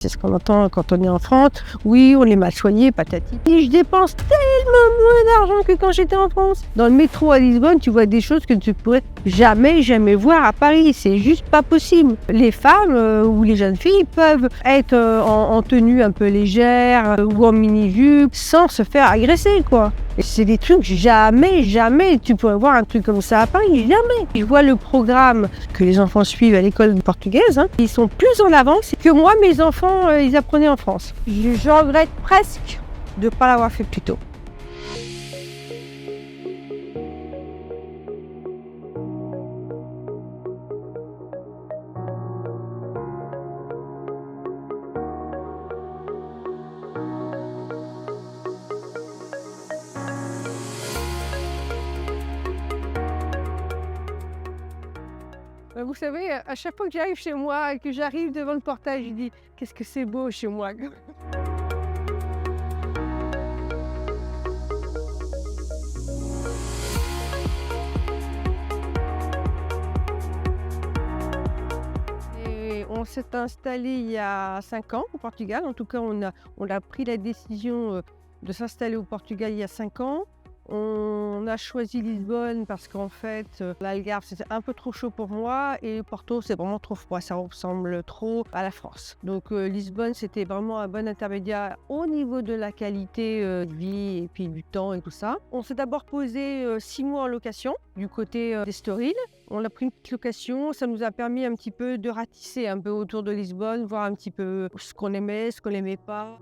C'est ce qu'on entend quand on est en France. Oui, on est mal soigné, patati. Et je dépense tellement moins d'argent que quand j'étais en France. Dans le métro à Lisbonne, tu vois des choses que tu ne pourrais jamais voir à Paris. C'est juste pas possible. Les femmes ou les jeunes filles peuvent être en tenue un peu légère ou en mini-jupe sans se faire agresser, quoi. Et c'est des trucs jamais tu pourrais voir un truc comme ça à Paris, jamais. Je vois le programme que les enfants suivent à l'école portugaise, ils sont plus en avance que moi, mes enfants, ils apprenaient en France. Je regrette presque de ne pas l'avoir fait plus tôt. Vous savez, à chaque fois que j'arrive chez moi et que j'arrive devant le portail, je dis « Qu'est-ce que c'est beau chez moi !» Et on s'est installé il y a 5 ans au Portugal. En tout cas, on a pris la décision de s'installer au Portugal il y a 5 ans. On a choisi Lisbonne parce qu'en fait, l'Algarve, c'était un peu trop chaud pour moi et Porto, c'est vraiment trop froid. Ça ressemble trop à la France. Donc, Lisbonne, c'était vraiment un bon intermédiaire au niveau de la qualité de vie et puis du temps et tout ça. On s'est d'abord posé 6 mois en location du côté d'Estoril. On a pris une petite location. Ça nous a permis un petit peu de ratisser un peu autour de Lisbonne, voir un petit peu ce qu'on aimait, ce qu'on n'aimait pas.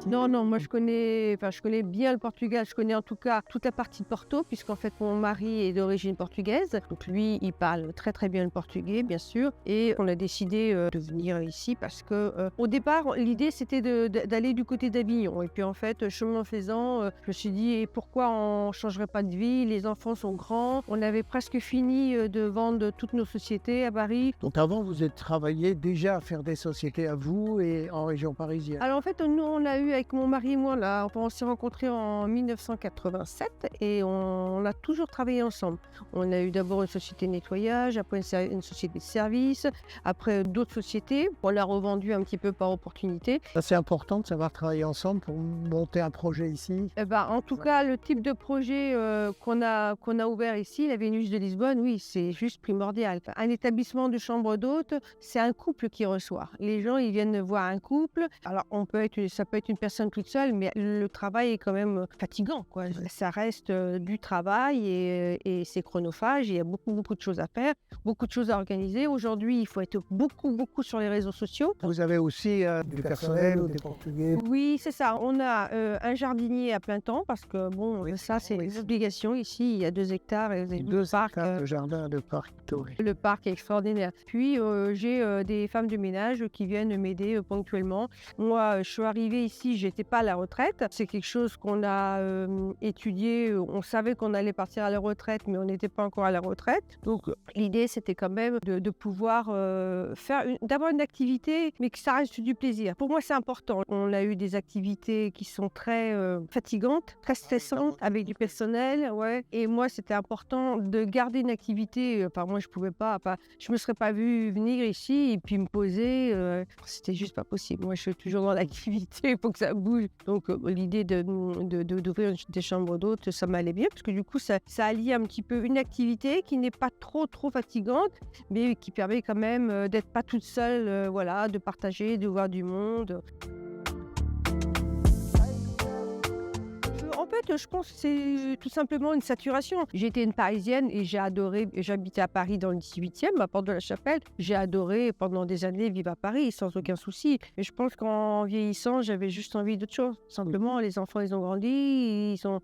Non, moi je connais bien le Portugal, je connais en tout cas toute la partie de Porto, puisqu'en fait mon mari est d'origine portugaise. Donc lui, il parle très bien le portugais, bien sûr. Et on a décidé de venir ici parce que au départ, l'idée c'était d'aller du côté d'Avignon. Et puis en fait, chemin faisant, je me suis dit, et pourquoi on ne changerait pas de vie? Les enfants sont grands. On avait presque fini de vendre toutes nos sociétés à Paris. Donc avant, vous êtes travaillé déjà à faire des sociétés à vous et en région parisienne. Alors en fait, nous on a eu avec mon mari et moi, là, on s'est rencontrés en 1987 et on a toujours travaillé ensemble. On a eu d'abord une société de nettoyage, après une société de service, après d'autres sociétés. On l'a revendu un petit peu par opportunité. Ça, c'est important de savoir travailler ensemble pour monter un projet ici. En tout cas, le type de projet qu'on a ouvert ici, la Vénus de Lisbonne, oui, c'est juste primordial. Un établissement de chambre d'hôtes, c'est un couple qui reçoit. Les gens, ils viennent voir un couple. Alors, ça peut être une personne toute seule, mais le travail est quand même fatigant, quoi. Ça reste du travail et c'est chronophage. Il y a beaucoup de choses à faire, beaucoup de choses à organiser. Aujourd'hui, il faut être beaucoup sur les réseaux sociaux. Vous avez aussi du personnel ou des Portugais. Oui, c'est ça. On a un jardinier à plein temps parce que ça, c'est une obligation. Ici, il y a 2 hectares et 2 parcs. De jardin, de parc. Le parc est extraordinaire. Puis, j'ai des femmes de ménage qui viennent m'aider ponctuellement. Moi, je suis arrivée ici, j'étais pas à la retraite. C'est quelque chose qu'on a étudié. On savait qu'on allait partir à la retraite, mais on n'était pas encore à la retraite. Donc, l'idée, c'était quand même de pouvoir d'avoir une activité, mais que ça reste du plaisir. Pour moi, c'est important. On a eu des activités qui sont très fatigantes, très stressantes, avec du personnel, ouais. Et moi, c'était important de garder une activité. Moi, je pouvais pas. Je me serais pas vue venir ici et puis me poser. C'était juste pas possible. Moi, je suis toujours dans l'activité. Il faut que ça bouge. Donc, l'idée d'ouvrir des chambres d'hôtes, ça m'allait bien parce que du coup, ça allie un petit peu une activité qui n'est pas trop fatigante, mais qui permet quand même d'être pas toute seule, de partager, de voir du monde. En fait, je pense que c'est tout simplement une saturation. J'étais une Parisienne et j'ai adoré, j'habitais à Paris dans le 18e, à Porte de la Chapelle. J'ai adoré pendant des années vivre à Paris sans aucun souci. Et je pense qu'en vieillissant, j'avais juste envie d'autre chose. Simplement, les enfants, ils ont grandi, il y en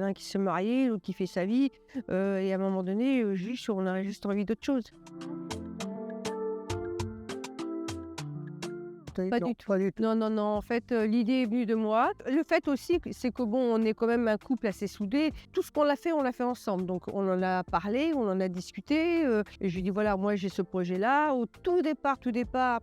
a un qui s'est marié, l'autre qui fait sa vie. Et à un moment donné, on a juste envie d'autre chose. Pas Non, du tout. pas du tout. Non, non, non, en fait, l'idée est venue de moi. Le fait aussi, c'est que bon, on est quand même un couple assez soudé. Tout ce qu'on a fait ensemble. Donc on en a parlé, on en a discuté, et je lui ai dit: «Voilà, moi j'ai ce projet-là». Au tout départ,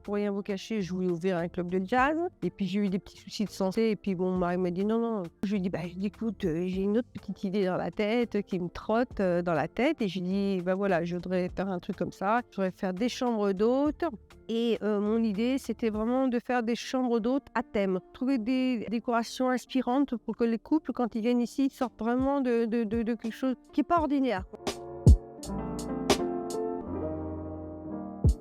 pour rien vous cacher, je voulais ouvrir un club de jazz et puis j'ai eu des petits soucis de santé et puis bon, mon mari m'a dit: «Non, non». Je lui ai dit: «Bah, je dis écoute, j'ai une autre petite idée dans la tête, qui me trotte, dans la tête» et j'ai dit: «Bah, voilà, je voudrais faire un truc comme ça. Je voudrais faire des chambres d'hôtes». Et mon idée, c'était vraiment de faire des chambres d'hôtes à thème. Trouver des décorations inspirantes pour que les couples, quand ils viennent ici, sortent vraiment de quelque chose qui est pas ordinaire.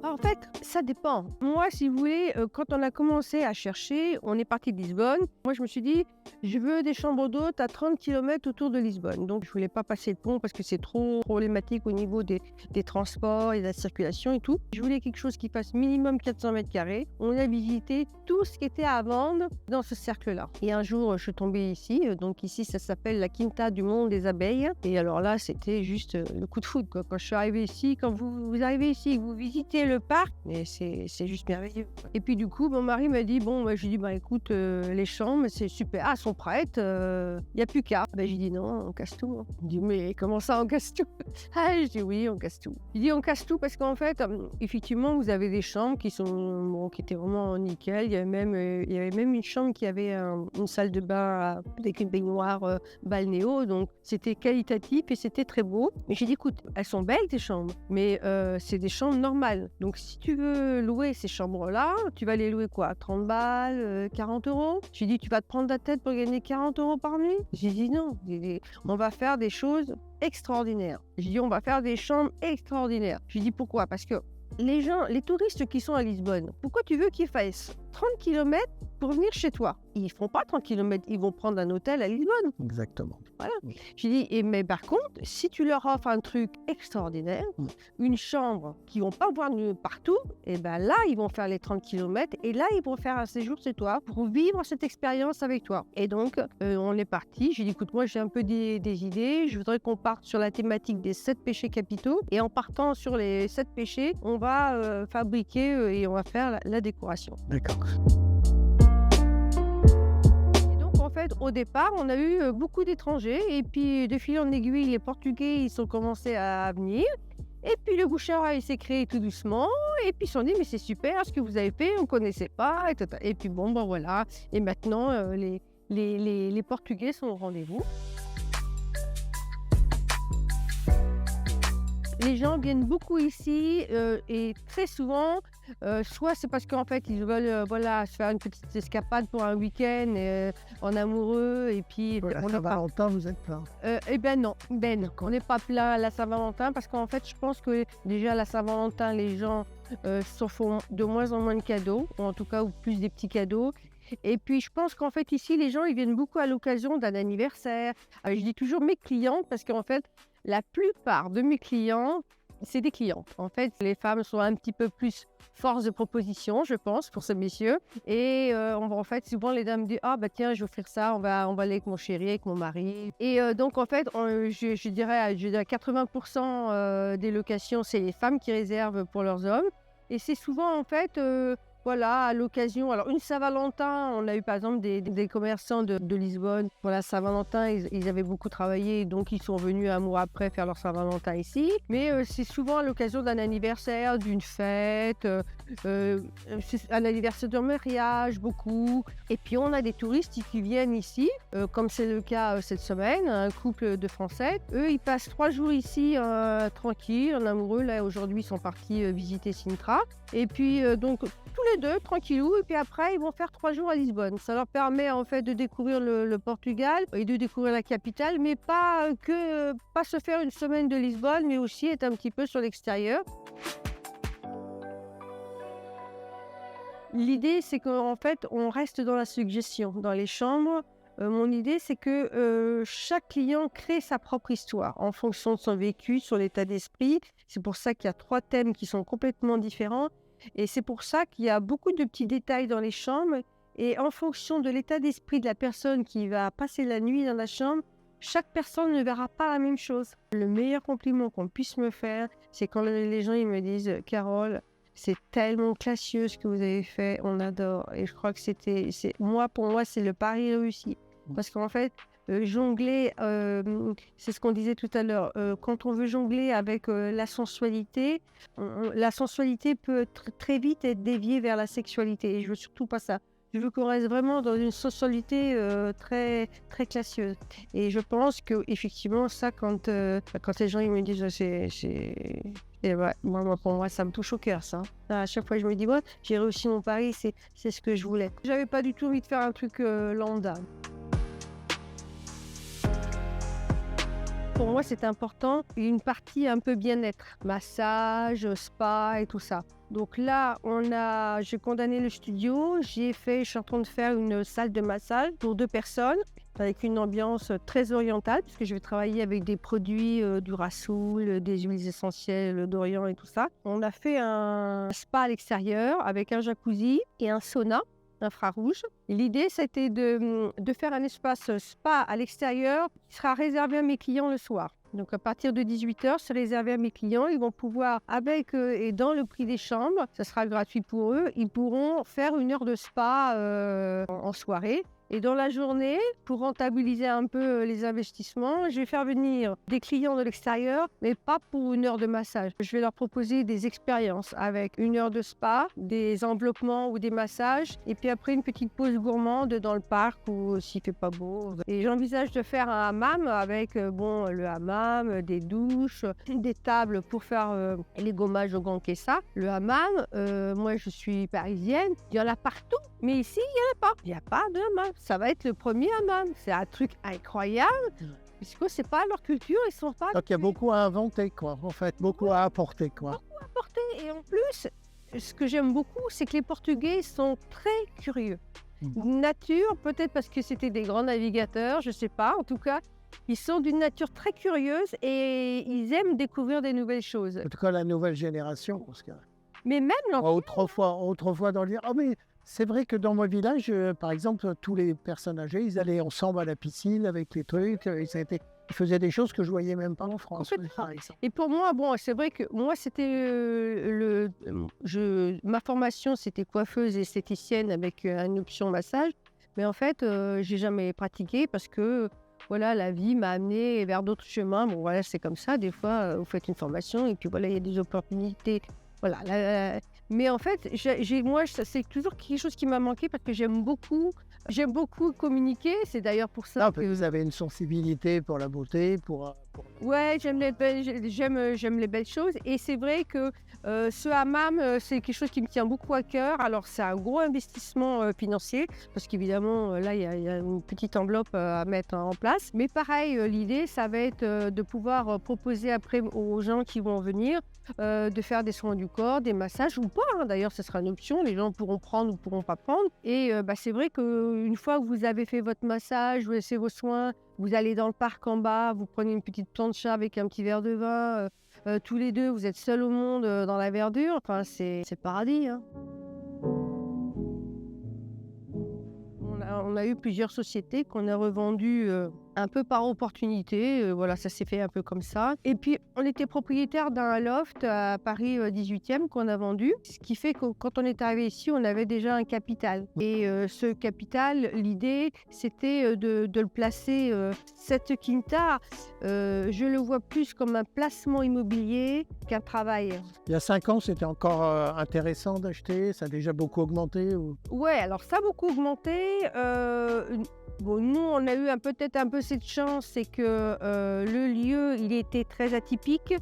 En fait, ça dépend. Moi, si vous voulez, quand on a commencé à chercher, on est parti de Lisbonne. Moi, je me suis dit: «Je veux des chambres d'hôtes à 30 kilomètres autour de Lisbonne». Donc je voulais pas passer le pont parce que c'est trop problématique au niveau des transports et de la circulation et tout. Je voulais quelque chose qui fasse minimum 400 carrés. On a visité tout ce qui était à vendre dans ce cercle-là. Et un jour, je suis tombée ici. Donc ici, ça s'appelle la Quinta du Monde des Abeilles. Et alors là, c'était juste le coup de foudre, quoi. Quand je suis arrivée ici, quand vous arrivez ici, que vous visitez le parc, mais c'est juste merveilleux, quoi. Et puis du coup, mon mari m'a dit: «Bon», bah, je lui ai dit: «Bah, écoute, les chambres, c'est super. Ah, elles sont prêtes, il y a plus qu'à». Bah, j'ai dit: «Non, on casse tout, hein». Il me dit: «Mais comment ça, on casse tout?» Ah, je dis: «Oui, on casse tout». Il dit: «On casse tout parce qu'en fait, effectivement, vous avez des chambres qui sont bon, qui étaient vraiment nickel. Il y avait même une chambre qui avait une salle de bain avec une baignoire balnéo, donc c'était qualitatif et c'était très beau». Mais j'ai dit: «Écoute, elles sont belles tes chambres, mais c'est des chambres normales. Donc si tu veux louer ces chambres-là, tu vas les louer quoi? 30 balles, 40 €?» J'ai dit: «Tu vas te prendre la tête pour gagner 40 € par nuit?» J'ai dit: «Non, j'ai dit, on va faire des choses extraordinaires». J'ai dit: «On va faire des chambres extraordinaires». Je lui dis: «Pourquoi?» Parce que les gens, les touristes qui sont à Lisbonne, pourquoi tu veux qu'ils fassent 30 kilomètres pour venir chez toi? Ils ne feront pas 30 kilomètres, ils vont prendre un hôtel à Lisbonne». Exactement. Voilà. Oui. J'ai dit: mais par contre, si tu leur offres un truc extraordinaire, une chambre qu'ils vont pas voir partout, et ben là, ils vont faire les 30 kilomètres et là, ils vont faire un séjour chez toi pour vivre cette expérience avec toi». Et donc, on est parti. J'ai dit: «Écoute, moi, j'ai un peu des idées. Je voudrais qu'on parte sur la thématique des 7 péchés capitaux et en partant sur les 7 péchés, on va fabriquer et on va faire la décoration». D'accord. Et donc, en fait, au départ, on a eu beaucoup d'étrangers et puis de fil en aiguille, les Portugais, ils ont commencé à venir et puis le bouche-à-oreille s'est créé tout doucement et puis ils se sont dit: «Mais c'est super ce que vous avez fait, on ne connaissait pas» et tata et puis bon, ben voilà et maintenant, les Portugais sont au rendez-vous. Les gens viennent beaucoup ici, et très souvent, soit c'est parce qu'en fait ils veulent, voilà, se faire une petite escapade pour un week-end, en amoureux et puis Voilà, on n'a pas Saint-Valentin, vous êtes plein. eh ben non, on n'est pas plein à la Saint-Valentin parce qu'en fait je pense que déjà à la Saint-Valentin les gens, se font de moins en moins de cadeaux ou en tout cas ou plus des petits cadeaux et puis je pense qu'en fait ici les gens ils viennent beaucoup à l'occasion d'un anniversaire. Je dis toujours mes clients parce qu'en fait la plupart de mes clients, c'est des clientes. En fait, les femmes sont un petit peu plus force de proposition, je pense, pour ces messieurs. Et en fait, souvent, les dames disent: «Ah, bah tiens, je vais offrir ça, on va aller avec mon chéri, avec mon mari». Et donc, en fait, je dirais à 80% des locations, c'est les femmes qui réservent pour leurs hommes. Et c'est souvent, en fait, voilà, à l'occasion. Alors, une Saint-Valentin, on a eu par exemple des commerçants de Lisbonne. Pour la Saint-Valentin, ils avaient beaucoup travaillé, donc ils sont venus un mois après faire leur Saint-Valentin ici. Mais c'est souvent à l'occasion d'un anniversaire, d'une fête, c'est un anniversaire de mariage, beaucoup. Et puis on a des touristes qui viennent ici, comme c'est le cas cette semaine, un couple de Français. Eux, ils passent 3 jours ici, tranquilles, en amoureux. Là, aujourd'hui, ils sont partis visiter Sintra. Et puis, donc, tous les deux, tranquillou. Et puis après, ils vont faire 3 jours à Lisbonne. Ça leur permet, en fait, de découvrir le Portugal et de découvrir la capitale, mais pas se faire une semaine de Lisbonne, mais aussi être un petit peu sur l'extérieur. L'idée, c'est qu'en fait, on reste dans la suggestion. Dans les chambres, mon idée, c'est que chaque client crée sa propre histoire en fonction de son vécu, son état d'esprit. C'est pour ça qu'il y a 3 thèmes qui sont complètement différents et c'est pour ça qu'il y a beaucoup de petits détails dans les chambres et en fonction de l'état d'esprit de la personne qui va passer la nuit dans la chambre, chaque personne ne verra pas la même chose. Le meilleur compliment qu'on puisse me faire, c'est quand les gens ils me disent: «Carole, C'est tellement classieux ce que vous avez fait, on adore. Et je crois que pour moi, c'est le pari réussi. Parce qu'en fait, jongler, c'est ce qu'on disait tout à l'heure, quand on veut jongler avec la sensualité, la sensualité peut très vite être déviée vers la sexualité. Et je veux surtout pas ça. Je veux qu'on reste vraiment dans une sensualité très, très classieuse. Et je pense qu'effectivement, ça, quand les gens ils me disent et ouais, pour moi, ça me touche au cœur, ça. À chaque fois, je me dis, ouais, j'ai réussi mon pari, c'est ce que je voulais. J'avais pas du tout envie de faire un truc lambda. Pour moi, c'est important, une partie un peu bien-être, massage, spa et tout ça. Donc là, j'ai condamné le studio, je suis en train de faire une salle de massage pour 2 personnes, avec une ambiance très orientale, puisque je vais travailler avec des produits du Rassoul, des huiles essentielles d'Orient et tout ça. On a fait un spa à l'extérieur avec un jacuzzi et un sauna infrarouge. L'idée, c'était de faire un espace spa à l'extérieur qui sera réservé à mes clients le soir. Donc, à partir de 18h, c'est réservé à mes clients. Ils vont pouvoir, avec et dans le prix des chambres, ça sera gratuit pour eux, ils pourront faire 1 heure de spa en soirée. Et dans la journée, pour rentabiliser un peu les investissements, je vais faire venir des clients de l'extérieur, mais pas pour 1 heure de massage. Je vais leur proposer des expériences avec 1 heure de spa, des enveloppements ou des massages, et puis après une petite pause gourmande dans le parc ou s'il fait pas beau. Et j'envisage de faire un hammam avec le hammam, des douches, des tables pour faire les gommages au Grand Kessa. Le hammam, moi je suis parisienne, il y en a partout, mais ici il n'y a pas de hammam. Ça va être le premier hammam. C'est un truc incroyable, puisque c'est pas leur culture, ils sont pas... Donc il y a beaucoup à inventer, quoi. En fait, beaucoup à apporter, quoi. Beaucoup à apporter. Et en plus, ce que j'aime beaucoup, c'est que les Portugais sont très curieux. Nature, peut-être parce que c'était des grands navigateurs, je sais pas. En tout cas, ils sont d'une nature très curieuse et ils aiment découvrir des nouvelles choses. En tout cas, la nouvelle génération, parce que... Mais même autrefois dans le... Ah, mais c'est vrai que dans mon village, par exemple, tous les personnes âgées, ils allaient ensemble à la piscine avec les trucs. Ils faisaient des choses que je voyais même pas en France, par exemple. Et pour moi, c'est vrai que moi, c'était ma formation, c'était coiffeuse et esthéticienne avec une option massage. Mais en fait, j'ai jamais pratiqué parce que voilà, la vie m'a amenée vers d'autres chemins. Bon, voilà, c'est comme ça. Des fois, vous faites une formation et puis voilà, il y a des opportunités. Voilà. Mais en fait, moi, c'est toujours quelque chose qui m'a manqué parce que j'aime beaucoup communiquer. C'est d'ailleurs pour ça que vous avez une sensibilité pour la beauté, Ouais, j'aime les belles choses. Et c'est vrai que ce hammam, c'est quelque chose qui me tient beaucoup à cœur. Alors, c'est un gros investissement financier parce qu'évidemment, là, il y a une petite enveloppe à mettre en place. Mais pareil, l'idée, ça va être de pouvoir proposer après aux gens qui vont venir de faire des soins du corps, des massages ou pas. D'ailleurs, ce sera une option. Les gens pourront prendre ou pourront pas prendre. Et c'est vrai qu'une fois que vous avez fait votre massage, vous avez fait vos soins, vous allez dans le parc en bas, vous prenez une petite plancha avec un petit verre de vin. Tous les deux, vous êtes seuls au monde dans la verdure. Enfin, c'est le paradis. Hein. On a eu plusieurs sociétés qu'on a revendues un peu par opportunité. Voilà, ça s'est fait un peu comme ça. Et puis, on était propriétaire d'un loft à Paris 18e qu'on a vendu. Ce qui fait que quand on est arrivé ici, on avait déjà un capital. Et ce capital, l'idée, c'était de le placer. Cette quinta, je le vois plus comme un placement immobilier qu'un travail. Il y a 5 ans, c'était encore intéressant d'acheter. Ça a déjà beaucoup augmenté Ouais, alors ça a beaucoup augmenté. Nous, on a eu peut-être un peu cette chance, c'est que le lieu, il était très atypique.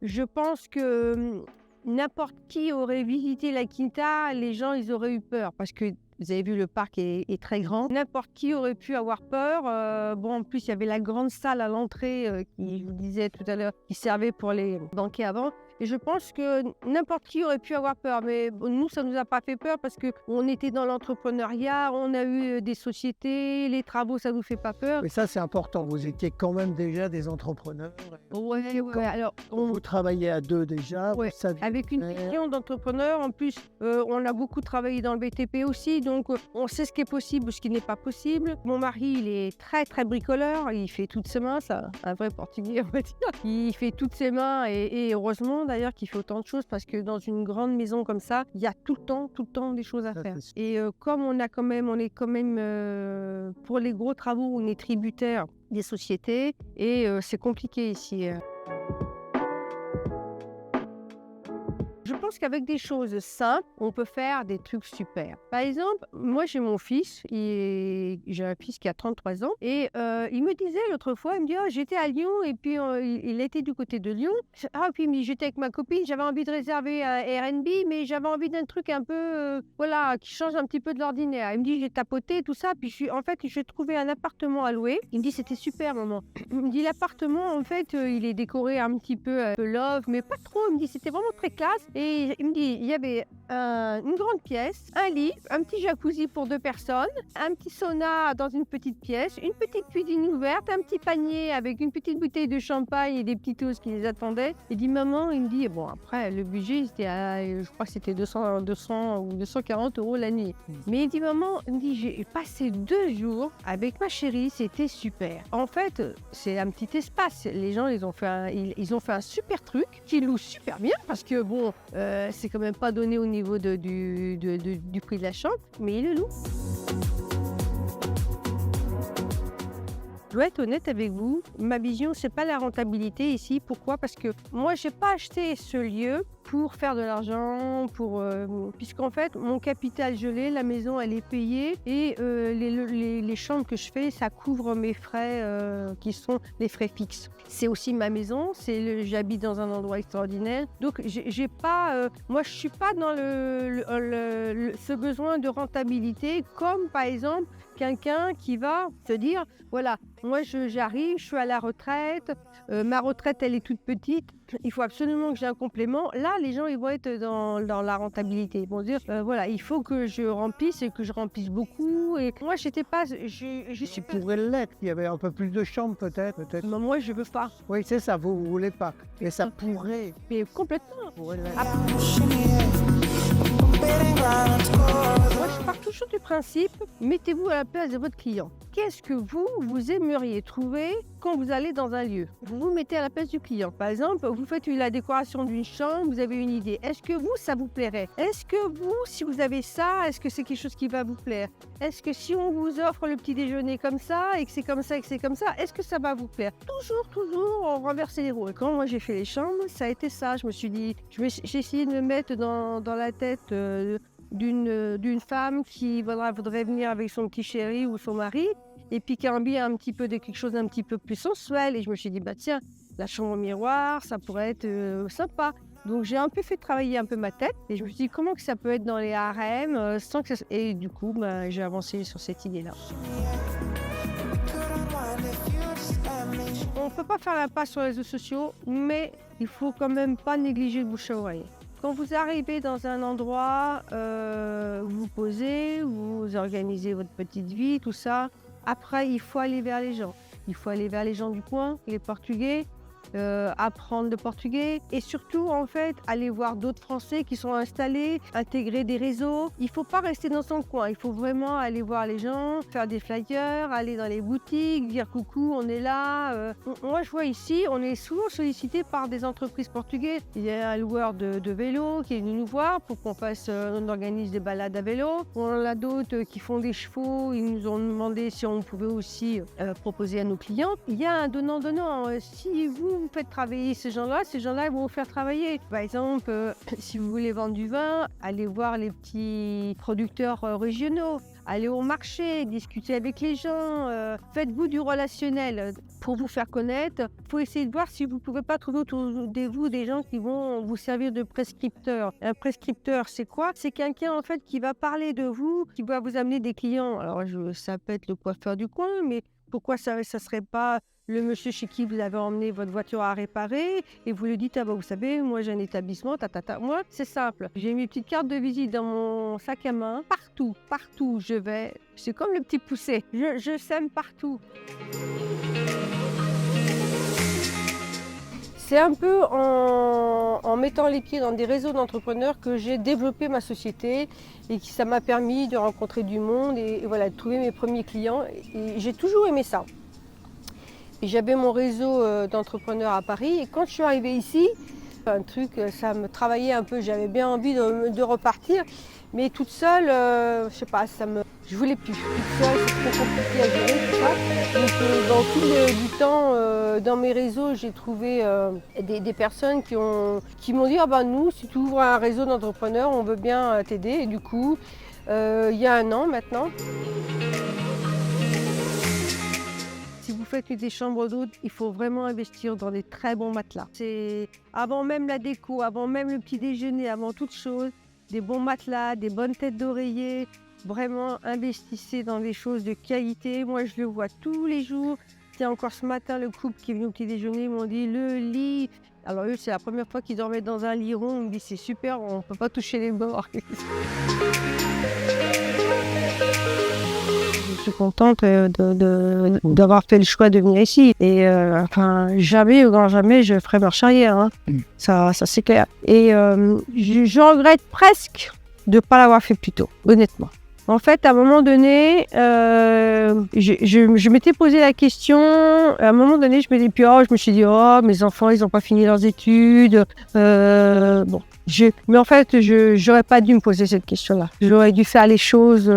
Je pense que n'importe qui aurait visité la Quinta, les gens, ils auraient eu peur parce que vous avez vu, le parc est très grand. N'importe qui aurait pu avoir peur. En plus, il y avait la grande salle à l'entrée qui, je vous disais tout à l'heure, qui servait pour les banquets avant. Et je pense que n'importe qui aurait pu avoir peur. Mais nous, ça ne nous a pas fait peur parce qu'on était dans l'entrepreneuriat, on a eu des sociétés, les travaux, ça ne nous fait pas peur. Mais ça, c'est important. Vous étiez quand même déjà des entrepreneurs. Ouais. Alors, vous travaillez à 2 déjà. Ouais. Avec une vision d'entrepreneur. En plus, on a beaucoup travaillé dans le BTP aussi. Donc, on sait ce qui est possible ou ce qui n'est pas possible. Mon mari, il est très, très bricoleur. Il fait toutes ses mains. C'est un vrai portugais, on va dire. Il fait toutes ses mains et heureusement. heureusement d'ailleurs qu'il fait autant de choses parce que dans une grande maison comme ça, il y a tout le temps des choses à Ça, faire. c'est sûr. Et comme on est quand même, pour les gros travaux, on est tributaire des sociétés et c'est compliqué ici. Je pense qu'avec des choses simples, on peut faire des trucs super. Par exemple, moi j'ai mon fils, j'ai un fils qui a 33 ans et il me disait l'autre fois, il me dit: «Oh, j'étais à Lyon et puis il était du côté de Lyon. Ah, puis il me dit: j'étais avec ma copine, j'avais envie de réserver un Airbnb, mais j'avais envie d'un truc un peu, voilà, qui change un petit peu de l'ordinaire.» Il me dit: «J'ai tapoté tout ça, puis j'ai trouvé un appartement à louer.» Il me dit: «C'était super, maman.» Il me dit: «L'appartement, en fait, il est décoré un petit peu love, mais pas trop.» Il me dit: «C'était vraiment très classe.» Et il me dit, il y avait une grande pièce, un lit, un petit jacuzzi pour 2 personnes, un petit sauna dans une petite pièce, une petite cuisine ouverte, un petit panier avec une petite bouteille de champagne et des petites toasts qui les attendaient. Il dit: «Maman», il me dit, bon après le budget c'était je crois que c'était 200 ou 240 € la nuit. Mais il dit: «Maman», il me dit, «j'ai passé 2 jours avec ma chérie, c'était super.» En fait, c'est un petit espace. Les gens, ils ont fait un super truc qu'ils louent super bien parce que bon, c'est quand même pas donné au niveau du prix de la chambre, mais il le loue. Je dois être honnête avec vous, ma vision, c'est pas la rentabilité ici. Pourquoi? Parce que moi, j'ai pas acheté ce lieu pour faire de l'argent, puisqu'en fait, mon capital gelé, la maison, elle est payée et les chambres que je fais, ça couvre mes frais qui sont les frais fixes. C'est aussi ma maison, j'habite dans un endroit extraordinaire, donc j'ai pas, moi, je suis pas dans ce besoin de rentabilité, comme par exemple quelqu'un qui va se dire, voilà, moi j'arrive, je suis à la retraite, ma retraite elle est toute petite, il faut absolument que j'ai un complément. Là, les gens ils vont être dans la rentabilité. Ils vont dire, voilà, il faut que je remplisse et que je remplisse beaucoup. Et moi, j'étais pas, je suis Ça pourrait l'être. Il y avait un peu plus de chambres peut-être. Mais moi, je veux pas. Oui, c'est ça, vous voulez pas. Mais ça pourrait. Mais complètement. Pourrait l'être. Moi, je pars toujours du principe, mettez-vous à la place de votre client. Qu'est-ce que vous aimeriez trouver quand vous allez dans un lieu? Vous vous mettez à la place du client. Par exemple, vous faites la décoration d'une chambre, vous avez une idée. Est-ce que ça vous plairait? Est-ce que si vous avez ça, est-ce que c'est quelque chose qui va vous plaire? Est-ce que si on vous offre le petit déjeuner comme ça, et que c'est comme ça, est-ce que ça va vous plaire? Toujours, on renverse les rôles. Quand moi j'ai fait les chambres, ça a été ça. Je me suis dit, j'ai essayé de me mettre dans la tête d'une femme qui voudrait venir avec son petit chéri ou son mari et puis qui a envie un petit peu de quelque chose d'un petit peu plus sensuel. Et je me suis dit, bah tiens, la chambre au miroir, ça pourrait être sympa. Donc j'ai un peu fait travailler un peu ma tête et je me suis dit comment que ça peut être dans les harems sans que ça... Et du coup, j'ai avancé sur cette idée-là. On ne peut pas faire l'impasse sur les réseaux sociaux, mais il faut quand même pas négliger le bouche à oreille. Quand vous arrivez dans un endroit, vous vous posez, vous organisez votre petite vie, tout ça. Après, il faut aller vers les gens. Il faut aller vers les gens du coin, les Portugais, apprendre le portugais et surtout, en fait, aller voir d'autres Français qui sont installés, intégrer des réseaux. Il ne faut pas rester dans son coin. Il faut vraiment aller voir les gens, faire des flyers, aller dans les boutiques, dire coucou, on est là. Moi, je vois ici, on est souvent sollicité par des entreprises portugaises. Il y a un loueur de vélo qui est venu nous voir pour on organise des balades à vélo. On en a d'autres qui font des chevaux. Ils nous ont demandé si on pouvait aussi proposer à nos clients. Il y a un donnant-donnant. Si vous faites travailler ces gens-là ils vont vous faire travailler. Par exemple, si vous voulez vendre du vin, allez voir les petits producteurs régionaux. Allez au marché, discutez avec les gens, faites-vous du relationnel pour vous faire connaître. Il faut essayer de voir si vous ne pouvez pas trouver autour de vous des gens qui vont vous servir de prescripteurs. Un prescripteur, c'est quoi? C'est quelqu'un en fait qui va parler de vous, qui va vous amener des clients. Alors ça peut être le coiffeur du coin, mais pourquoi ça serait pas le monsieur chez qui vous avez emmené votre voiture à réparer et vous lui dites, ah bah vous savez, moi j'ai un établissement, Moi, c'est simple. J'ai mes petites cartes de visite dans mon sac à main. Partout où je vais, c'est comme le petit poussé. Je sème partout. C'est un peu en mettant les pieds dans des réseaux d'entrepreneurs que j'ai développé ma société et que ça m'a permis de rencontrer du monde et voilà, de trouver mes premiers clients. Et j'ai toujours aimé ça. Et j'avais mon réseau d'entrepreneurs à Paris et quand je suis arrivée ici, Un truc, ça me travaillait un peu, j'avais bien envie de repartir, mais toute seule, je sais pas, je voulais plus. Toute seule, c'est trop compliqué à gérer, tout ça. Donc dans tout du temps, dans mes réseaux, j'ai trouvé des personnes qui m'ont dit, ah ben nous, si tu ouvres un réseau d'entrepreneurs, on veut bien t'aider. Et du coup, il y a 1 an maintenant. Si vous faites des chambres d'hôtes, il faut vraiment investir dans des très bons matelas. C'est avant même la déco, avant même le petit déjeuner, avant toute chose, des bons matelas, des bonnes têtes d'oreiller. Vraiment, investissez dans des choses de qualité. Moi, je le vois tous les jours. Tiens, encore ce matin, le couple qui est venu au petit déjeuner m'ont dit le lit. Alors eux, c'est la première fois qu'ils dormaient dans un lit rond. Ils me disent c'est super, on ne peut pas toucher les bords. Je suis contente d'avoir fait le choix de venir ici. Et jamais, au grand jamais, je ferai marche arrière. Hein. Ça c'est clair. Et je regrette presque de ne pas l'avoir fait plus tôt, honnêtement. En fait, à un moment donné, je m'étais posé la question. À un moment donné, je me suis dit, oh, mes enfants, ils n'ont pas fini leurs études. Bon. Mais en fait, j'aurais pas dû me poser cette question-là. J'aurais dû faire les choses.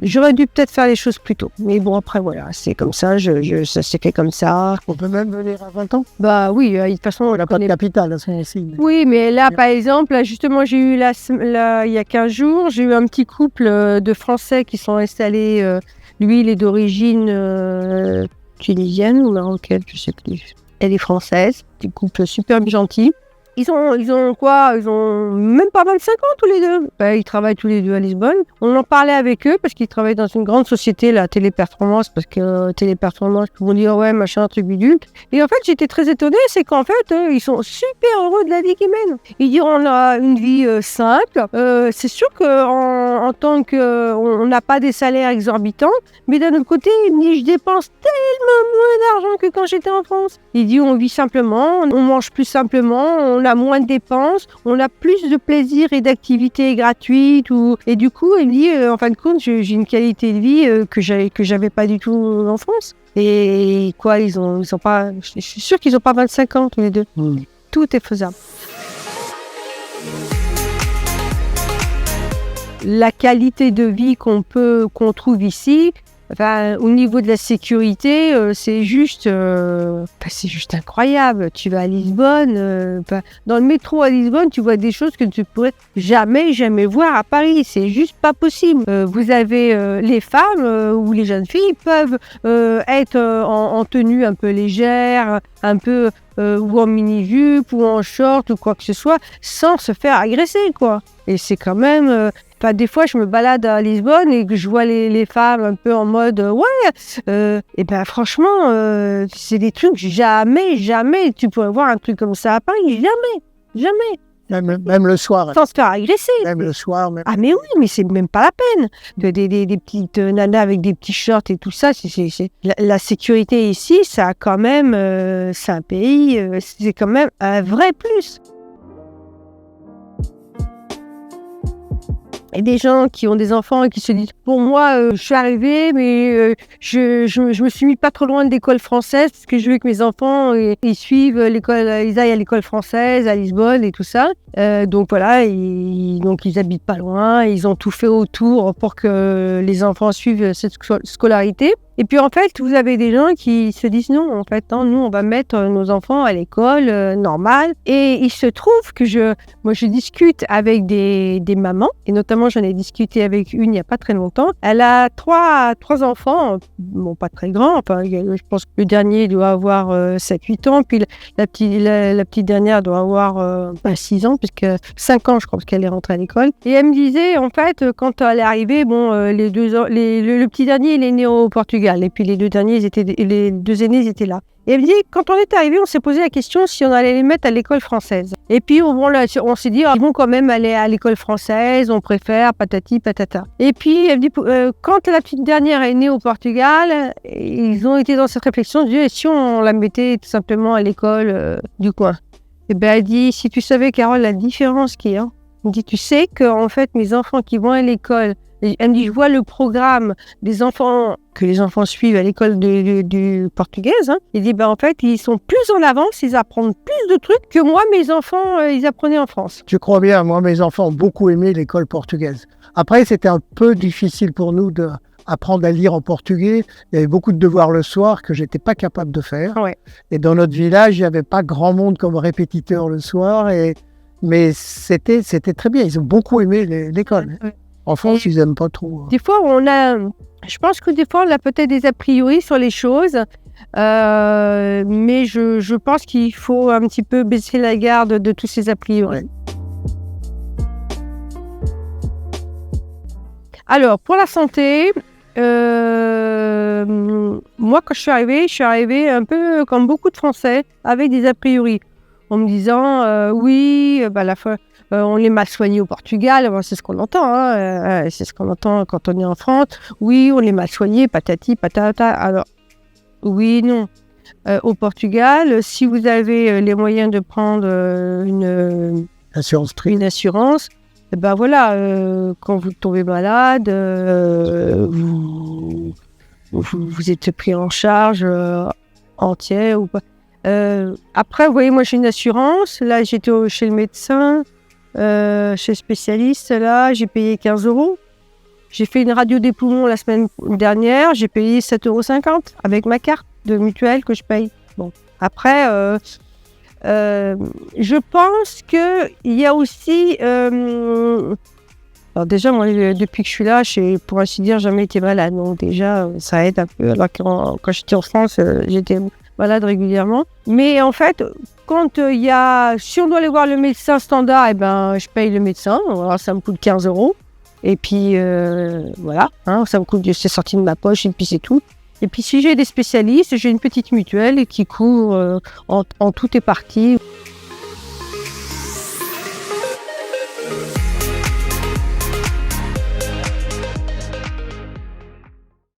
J'aurais dû peut-être faire les choses plus tôt. Mais bon, après, voilà, c'est comme ça. Ça s'est fait comme ça. On peut même venir à 20 ans. Bah oui, de toute façon, on n'a pas de capital. Ici. Oui, mais là, par exemple, là, justement, j'ai eu il y a 15 jours, j'ai eu un petit couple de Français qui sont installés. Lui, il est d'origine tunisienne ou marocaine, je sais plus. Elle est française. Petit couple super gentil. Ils ont quoi? Ils ont même pas 25 ans tous les deux. Ils travaillent tous les deux à Lisbonne. On en parlait avec eux parce qu'ils travaillent dans une grande société, la Téléperformance, parce que Téléperformance, ils vont dire ouais, machin, truc bidule. Et en fait, j'étais très étonnée, c'est qu'en fait, ils sont super heureux de la vie qu'ils mènent. Ils disent on a une vie simple. C'est sûr qu'en tant que... on n'a pas des salaires exorbitants, mais d'un autre côté, ils me disent je dépense tellement moins d'argent que quand j'étais en France. Ils disent on vit simplement, on mange plus simplement, on a moins de dépenses, on a plus de plaisir et d'activités gratuites. Et du coup, elle dit, en fin de compte, j'ai une qualité de vie que j'avais pas du tout en France. Et quoi, ils ont pas... Je suis sûre qu'ils n'ont pas 25 ans tous les deux. Tout est faisable. La qualité de vie qu'on trouve ici, au niveau de la sécurité, c'est juste incroyable. Tu vas à Lisbonne, dans le métro à Lisbonne, tu vois des choses que tu pourrais jamais voir à Paris. C'est juste pas possible. Vous avez les femmes ou les jeunes filles peuvent être en tenue un peu légère, un peu ou en mini-jupe ou en short ou quoi que ce soit, sans se faire agresser, quoi. Et c'est quand même... des fois, je me balade à Lisbonne et que je vois les femmes un peu en mode franchement, c'est des trucs jamais tu pourrais voir un truc comme ça à Paris, jamais. Même le soir. Sans se faire agresser. Même le soir. Ah mais oui, mais c'est même pas la peine. Des petites nanas avec des petits shorts et tout ça, la sécurité ici, ça a quand même, c'est un pays, c'est quand même un vrai plus. Et des gens qui ont des enfants et qui se disent pour moi, je suis arrivée, mais je me suis mis pas trop loin de l'école française parce que je veux que mes enfants ils suivent l'école, ils aillent à l'école française à Lisbonne et tout ça. Donc voilà, donc ils habitent pas loin, ils ont tout fait autour pour que les enfants suivent cette scolarité. Et puis en fait, vous avez des gens qui se disent non, en fait, non, nous on va mettre nos enfants à l'école normale. Et il se trouve que je discute avec des mamans, et notamment j'en ai discuté avec une il n'y a pas très longtemps. Elle a trois enfants, bon pas très grands, enfin je pense que le dernier doit avoir 7-8 ans, puis la petite dernière doit avoir 6 ans, puisque 5 ans je crois, parce qu'elle est rentrée à l'école. Et elle me disait, en fait, quand elle est arrivée, le petit dernier il est né au Portugal. Et puis les deux aînés, ils étaient là. Et elle me dit, quand on est arrivé, on s'est posé la question si on allait les mettre à l'école française. Et puis on s'est dit, ils vont quand même aller à l'école française, on préfère, patati, patata. Et puis elle me dit, quand la petite dernière est née au Portugal, ils ont été dans cette réflexion, ils disent, si on la mettait tout simplement à l'école du coin. Et bien elle dit, si tu savais, Carole, la différence qu'il y a Il me dit, tu sais qu'en fait, mes enfants qui vont à l'école, elle me dit, je vois le programme des enfants que les enfants suivent à l'école du portugaise. Hein. Il dit, en fait, ils sont plus en avance, ils apprennent plus de trucs que moi, mes enfants, ils apprenaient en France. Je crois bien, moi, mes enfants ont beaucoup aimé l'école portugaise. Après, c'était un peu difficile pour nous d'apprendre à lire en portugais. Il y avait beaucoup de devoirs le soir que je n'étais pas capable de faire. Ouais. Et dans notre village, il n'y avait pas grand monde comme répétiteur le soir. Mais c'était très bien. Ils ont beaucoup aimé l'école. Ouais. En France, ils n'aiment pas trop. Des fois, je pense que des fois, on a peut-être des a priori sur les choses. Mais je pense qu'il faut un petit peu baisser la garde de tous ces a priori. Ouais. Alors, pour la santé, moi, quand je suis arrivée un peu comme beaucoup de Français, avec des a priori, en me disant, oui, on est mal soigné au Portugal, c'est ce qu'on entend, hein, c'est ce qu'on entend quand on est en France. Oui, on est mal soigné, patati, patata. Alors, oui, non. Au Portugal, si vous avez les moyens de prendre une assurance, voilà, quand vous tombez malade, vous êtes pris en charge entière ou pas. Après, vous voyez, moi j'ai une assurance. Là, j'étais chez le médecin, chez le spécialiste. Là, j'ai payé 15 €. J'ai fait une radio des poumons la semaine dernière. J'ai payé 7,50 € avec ma carte de mutuelle que je paye. Bon, après, je pense qu'il y a aussi... alors déjà, moi, depuis que je suis là, j'ai, pour ainsi dire, jamais été malade. Donc déjà, ça aide un peu. Alors quand j'étais en France, j'étais malade régulièrement. Mais en fait, quand si on doit aller voir le médecin standard, je paye le médecin. Alors, ça me coûte 15 €. Et puis, voilà, hein, ça me coûte, c'est sorti de ma poche et puis c'est tout. Et puis, si j'ai des spécialistes, j'ai une petite mutuelle qui couvre en tout et partie.